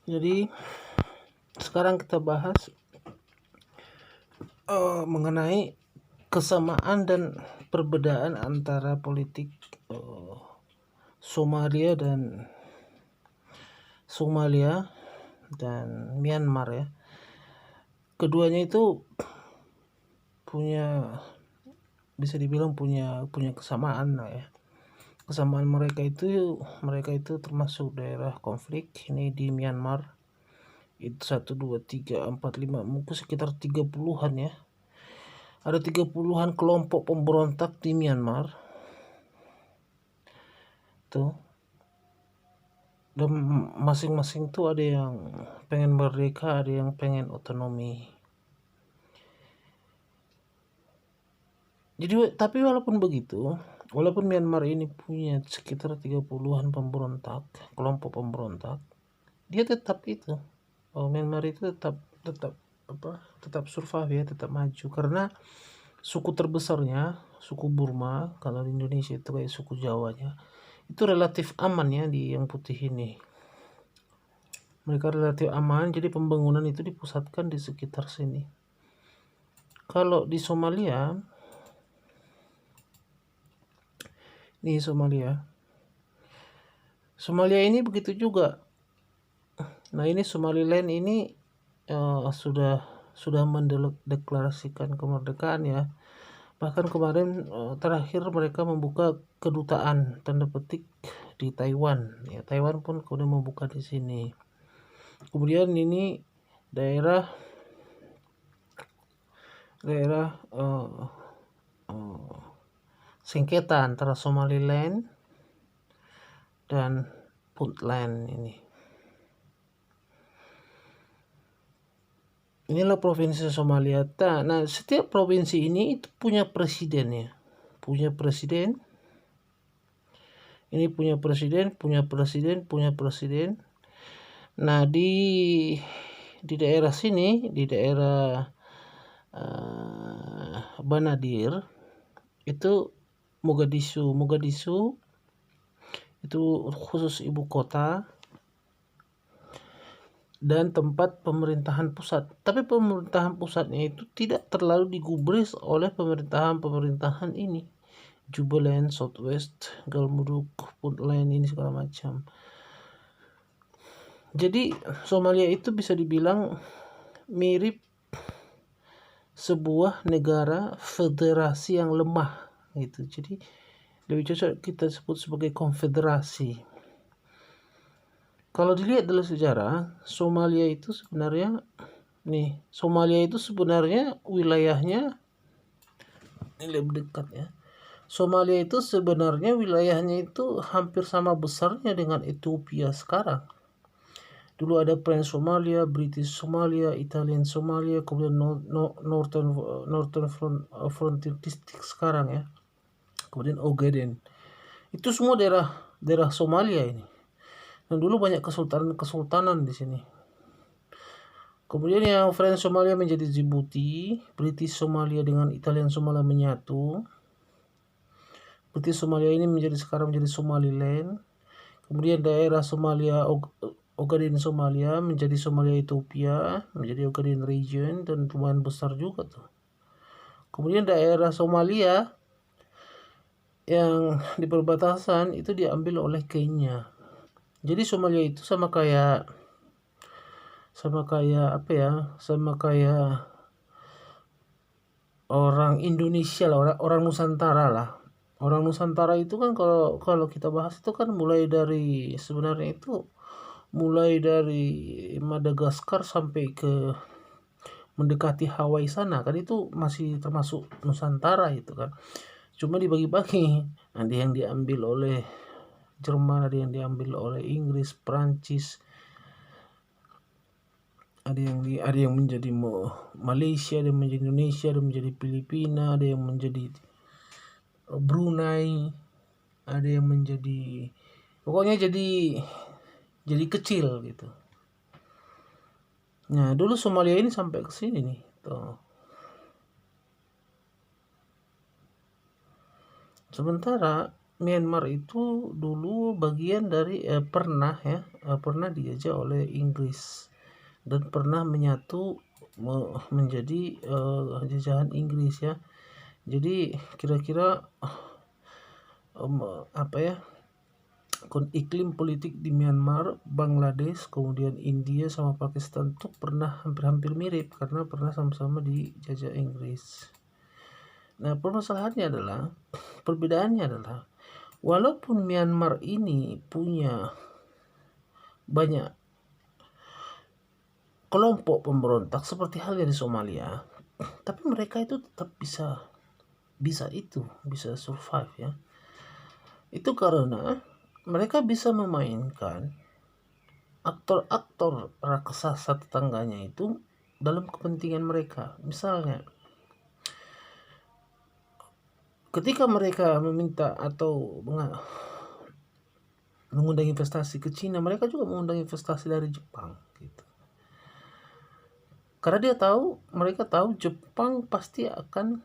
Jadi sekarang kita bahas mengenai kesamaan dan perbedaan antara politik Somalia dan Myanmar ya. Keduanya itu bisa dibilang punya kesamaan lah ya. Kesamaan mereka itu termasuk daerah konflik ini di Myanmar. Itu 1, 2, 3, 4, 5, mungkin sekitar 30-an ya. Ada 30-an kelompok pemberontak di Myanmar. Tuh. Dan masing-masing tuh ada yang pengen merdeka, ada yang pengen otonomi. Jadi tapi walaupun begitu, walaupun Myanmar ini punya sekitar 30-an pemberontak, kelompok pemberontak, dia tetap itu. Myanmar itu tetap survive ya, tetap maju karena suku terbesarnya, suku Burma, kalau di Indonesia itu kayak suku Jawanya, itu relatif aman ya di yang putih ini. Mereka relatif aman, jadi pembangunan itu dipusatkan di sekitar sini. Kalau di Somalia, Somalia ini begitu juga. Nah ini Somaliland ini sudah mendeklarasikan kemerdekaan ya. Bahkan kemarin terakhir mereka membuka kedutaan tanda petik di Taiwan. Ya, Taiwan pun kemudian membuka di sini. Kemudian ini daerah sengketa antara Somaliland dan Puntland ini. Inilah provinsi Somalia. Nah, setiap provinsi ini itu punya presiden ya. Punya presiden. Ini punya presiden. Nah, di daerah sini, di daerah Banadir itu Mogadishu itu khusus ibu kota dan tempat pemerintahan pusat. Tapi pemerintahan pusatnya itu tidak terlalu digubris oleh pemerintahan ini. Jubaland, Southwest, Galmudug, Puntland ini segala macam. Jadi Somalia itu bisa dibilang mirip sebuah negara federasi yang lemah gitu. Jadi lebih cocok kita sebut sebagai konfederasi. Kalau dilihat dalam sejarah, Somalia itu sebenarnya wilayahnya ini lebih dekat ya. Somalia itu sebenarnya wilayahnya itu hampir sama besarnya dengan Ethiopia sekarang. Dulu ada French Somalia, British Somalia, Italian Somalia, kemudian Northern Frontier District sekarang ya. Kemudian Ogaden. Itu semua daerah Somalia ini. Dan dulu banyak kesultanan di sini. Kemudian yang French Somalia menjadi Djibouti, British Somalia dengan Italian Somalia menyatu. British Somalia ini sekarang menjadi Somaliland. Kemudian daerah Somalia Ogaden Somalia menjadi Somalia Ethiopia, menjadi Ogaden region dan lumayan besar juga tuh. Kemudian daerah Somalia yang di perbatasan itu diambil oleh Kenya. Jadi Somalia itu sama kayak orang Indonesia lah, orang Nusantara lah. Orang Nusantara itu kan kalau kita bahas itu kan mulai dari Madagaskar sampai ke mendekati Hawaii sana kan, itu masih termasuk Nusantara itu kan. Cuma dibagi-bagi, ada yang diambil oleh Jerman, ada yang diambil oleh Inggris, Prancis, ada yang menjadi Malaysia, ada yang menjadi Indonesia, ada yang menjadi Filipina, ada yang menjadi Brunei, ada yang menjadi pokoknya jadi kecil gitu. Nah, dulu Somalia ini sampai ke sini nih, tuh. Sementara Myanmar itu dulu bagian dari pernah dijajah oleh Inggris dan pernah menyatu menjadi jajahan Inggris ya. Jadi kira-kira iklim politik di Myanmar, Bangladesh, kemudian India sama Pakistan tuh pernah hampir-hampir mirip karena pernah sama-sama dijajah Inggris. Nah, perbedaannya adalah walaupun Myanmar ini punya banyak kelompok pemberontak seperti halnya di Somalia, tapi mereka itu tetap bisa survive ya. Itu karena mereka bisa memainkan aktor-aktor raksasa tetangganya itu dalam kepentingan mereka. Misalnya, ketika mereka meminta atau mengundang investasi ke Cina, mereka juga mengundang investasi dari Jepang gitu. Karena mereka tahu Jepang pasti akan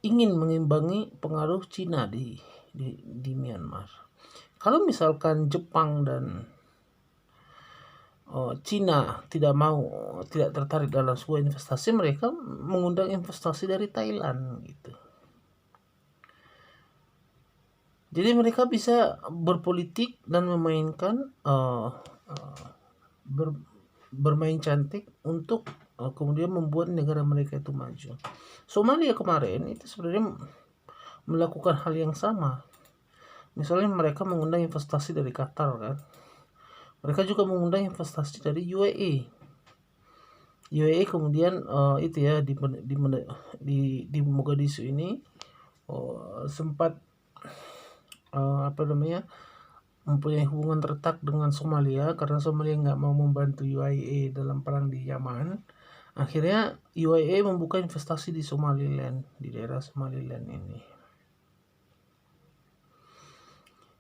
ingin mengimbangi pengaruh Cina di Myanmar. Kalau misalkan Jepang dan Cina tidak tertarik dalam sebuah investasi, mereka mengundang investasi dari Thailand gitu. Jadi mereka bisa berpolitik dan memainkan bermain cantik untuk kemudian membuat negara mereka itu maju. Somalia kemarin itu sebenarnya melakukan hal yang sama. Misalnya mereka mengundang investasi dari Qatar kan. Mereka juga mengundang investasi dari UAE. UAE kemudian itu ya di Mogadishu ini sempat mempunyai hubungan terdekat dengan Somalia karena Somalia nggak mau membantu UAE dalam perang di Yaman. Akhirnya UAE membuka investasi di Somaliland, di daerah Somaliland ini.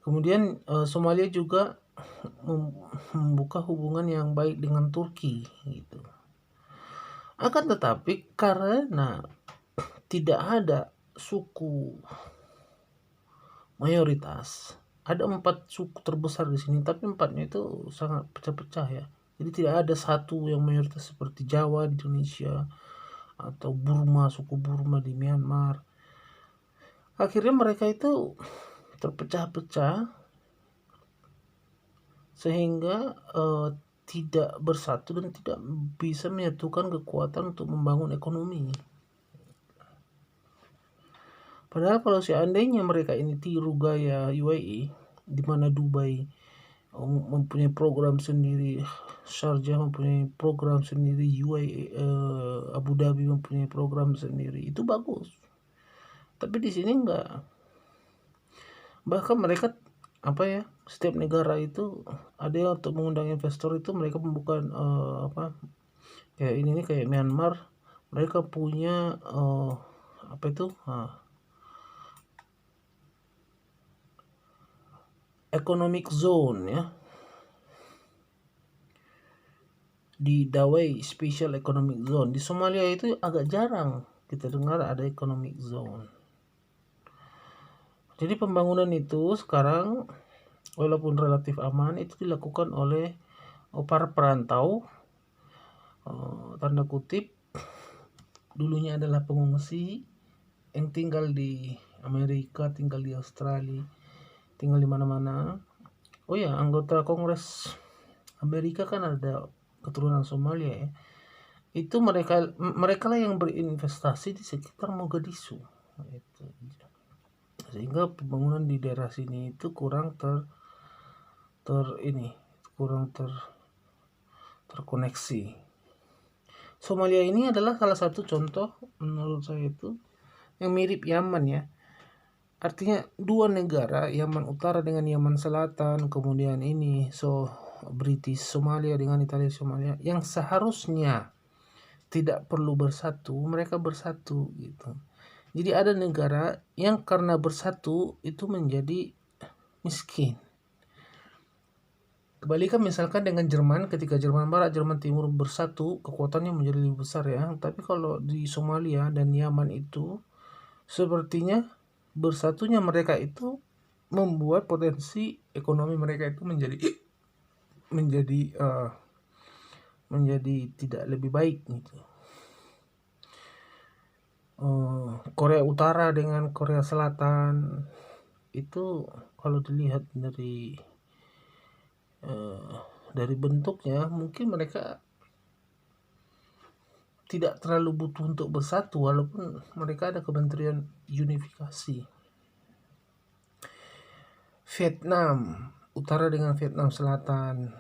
Kemudian Somalia juga membuka hubungan yang baik dengan Turki gitu. Akan tetapi karena tidak ada suku mayoritas, ada 4 suku terbesar di sini, tapi 4-nya itu sangat pecah-pecah ya. Jadi tidak ada satu yang mayoritas seperti Jawa di Indonesia atau suku Burma di Myanmar. Akhirnya mereka itu terpecah-pecah sehingga tidak bersatu dan tidak bisa menyatukan kekuatan untuk membangun ekonomi. Padahal kalau seandainya mereka ini tiru gaya UAE, di mana Dubai mempunyai program sendiri, Sharjah mempunyai program sendiri, UAE, Abu Dhabi mempunyai program sendiri, itu bagus. Tapi di sini enggak. Bahkan mereka setiap negara itu ada yang untuk mengundang investor itu mereka membuka kayak Myanmar, mereka punya economic zone ya, di Dawei Special Economic Zone. Di Somalia itu agak jarang kita dengar ada economic zone. Jadi pembangunan itu sekarang walaupun relatif aman itu dilakukan oleh para perantau, tanda kutip, dulunya adalah pengungsi yang tinggal di Amerika, tinggal di Australia, tinggal di mana-mana. Oh ya, anggota Kongres Amerika kan ada keturunan Somalia ya. Itu mereka lah yang berinvestasi di sekitar Mogadishu. Itu. Sehingga pembangunan di daerah sini itu kurang terkoneksi. Somalia ini adalah salah satu contoh menurut saya itu yang mirip Yaman ya. Artinya dua negara, Yaman Utara dengan Yaman Selatan, kemudian ini British Somalia dengan Italia Somalia, yang seharusnya tidak perlu bersatu, mereka bersatu gitu. Jadi ada negara yang karena bersatu itu menjadi miskin. Kebalikan misalkan dengan Jerman, ketika Jerman Barat, Jerman Timur bersatu, kekuatannya menjadi lebih besar ya. Tapi kalau di Somalia dan Yaman itu sepertinya bersatunya mereka itu membuat potensi ekonomi mereka itu menjadi tidak lebih baik gitu. Korea Utara dengan Korea Selatan itu kalau dilihat dari bentuknya mungkin mereka tidak terlalu butuh untuk bersatu, walaupun mereka ada kementerian unifikasi. Vietnam Utara dengan Vietnam Selatan,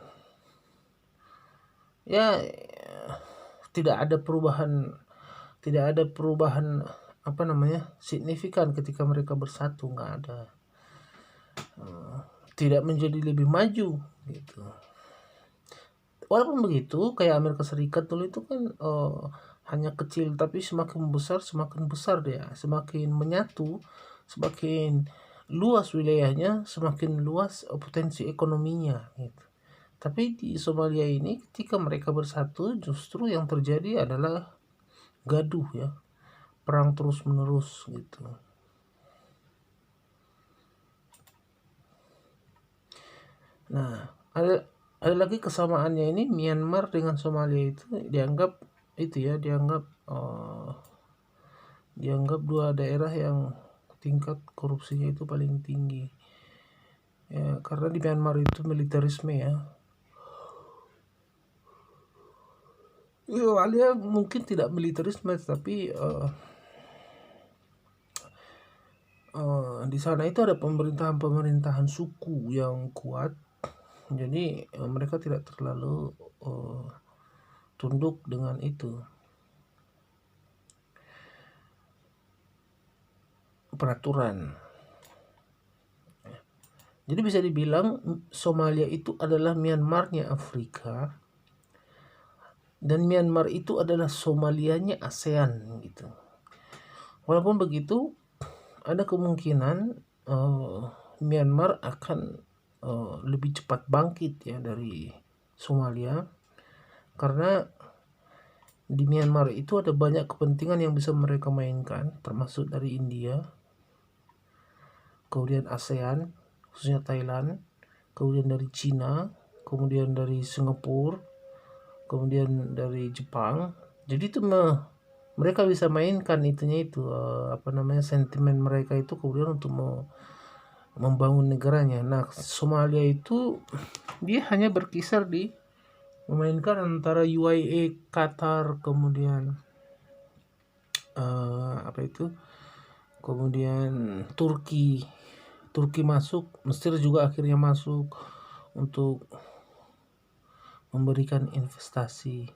ya tidak ada perubahan signifikan ketika mereka bersatu, nggak ada, tidak menjadi lebih maju gitu. Walaupun begitu, kayak Amerika Serikat dulu itu kan hanya kecil, tapi semakin besar dia, semakin menyatu, semakin luas wilayahnya, semakin luas potensi ekonominya gitu. Tapi di Somalia ini ketika mereka bersatu, justru yang terjadi adalah gaduh ya, perang terus menerus gitu. Nah, ada lagi kesamaannya ini, Myanmar dengan Somalia itu dianggap dua daerah yang tingkat korupsinya itu paling tinggi ya, karena di Myanmar itu militerisme ya. Somalia mungkin tidak militerisme, tapi di sana itu ada pemerintahan suku yang kuat, jadi mereka tidak terlalu tunduk dengan itu peraturan. Jadi bisa dibilang Somalia itu adalah Myanmarnya Afrika, dan Myanmar itu adalah Somalianya ASEAN gitu. Walaupun begitu, ada kemungkinan Myanmar akan lebih cepat bangkit ya dari Somalia, karena di Myanmar itu ada banyak kepentingan yang bisa mereka mainkan, termasuk dari India, kemudian ASEAN khususnya Thailand, kemudian dari Cina, kemudian dari Singapura, kemudian dari Jepang. Jadi itu mereka bisa mainkan sentimen mereka itu kemudian untuk membangun negaranya. Nah, Somalia itu dia hanya berkisar di memainkan antara UAE, Qatar, kemudian kemudian Turki masuk, Mesir juga akhirnya masuk untuk memberikan investasi.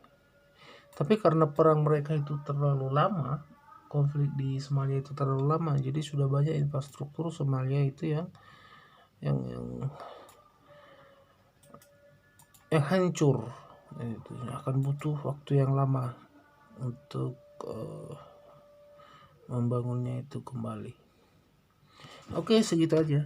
Tapi karena perang mereka itu terlalu lama, konflik di Somalia itu terlalu lama, jadi sudah banyak infrastruktur Somalia itu yang hancur. Itu akan butuh waktu yang lama untuk membangunnya itu kembali. Oke, segitu aja.